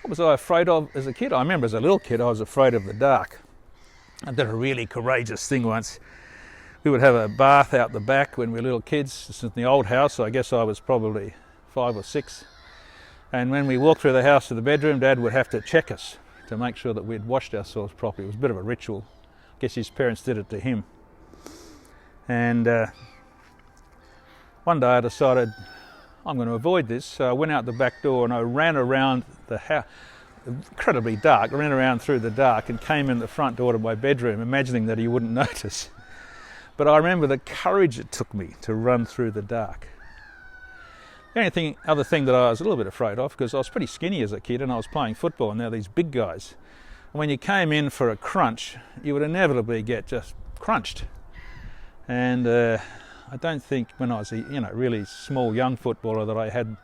What was I afraid of as a kid? I remember as a little kid I was afraid of the dark. I did a really courageous thing once. We would have a bath out the back when we were little kids. This is in the old house, so I guess I was probably 5 or 6. And when we walked through the house to the bedroom, Dad would have to check us to make sure that we'd washed ourselves properly. It was a bit of a ritual. I guess his parents did it to him. And one day I decided I'm going to avoid this. So I went out the back door and I ran around the house, incredibly dark, ran around through the dark and came in the front door to my bedroom, imagining that he wouldn't notice. But I remember the courage it took me to run through the dark. The other thing that I was a little bit afraid of, because I was pretty skinny as a kid and I was playing football, and now these big guys. And when you came in for a crunch, you would inevitably get just crunched. And I don't think when I was a really small young footballer that I had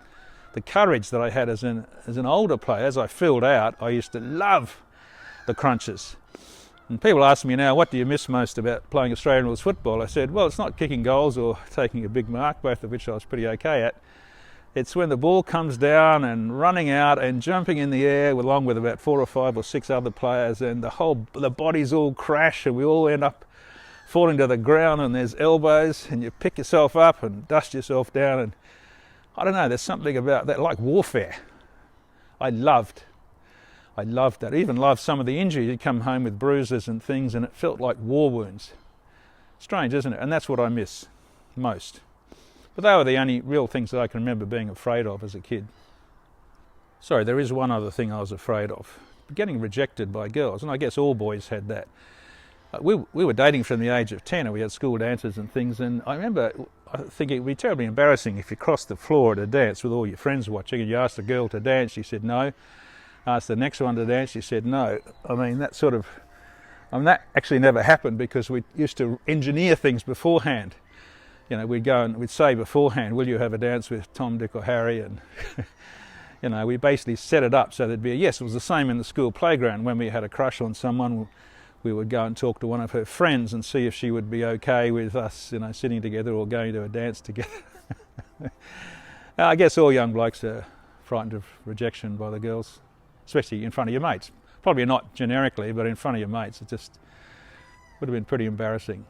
the courage that I had as an older player. As I filled out, I used to love the crunches. And people ask me now, what do you miss most about playing Australian rules football? I said, well, it's not kicking goals or taking a big mark, both of which I was pretty okay at. It's when the ball comes down and running out and jumping in the air along with about 4 or 5 or 6 other players, and the bodies all crash and we all end up falling to the ground, and there's elbows and you pick yourself up and dust yourself down, and I don't know, there's something about that, like warfare. I loved that. I even loved some of the injuries. You'd come home with bruises and things and it felt like war wounds. Strange, isn't it? And that's what I miss most. But they were the only real things that I can remember being afraid of as a kid. Sorry, there is one other thing I was afraid of. Getting rejected by girls, and I guess all boys had that. We were dating from the age of 10 and we had school dances and things, and I remember thinking it would be terribly embarrassing if you crossed the floor at a dance with all your friends watching and you asked a girl to dance, she said no. Asked the next one to dance, she said no. That actually never happened because we used to engineer things beforehand. We'd go and we'd say beforehand, will you have a dance with Tom, Dick or Harry? And we basically set it up so there'd be a yes. It was the same in the school playground. When we had a crush on someone, we would go and talk to one of her friends and see if she would be okay with us, sitting together or going to a dance together. I guess all young blokes are frightened of rejection by the girls, especially in front of your mates. Probably not generically, but in front of your mates. It just would have been pretty embarrassing.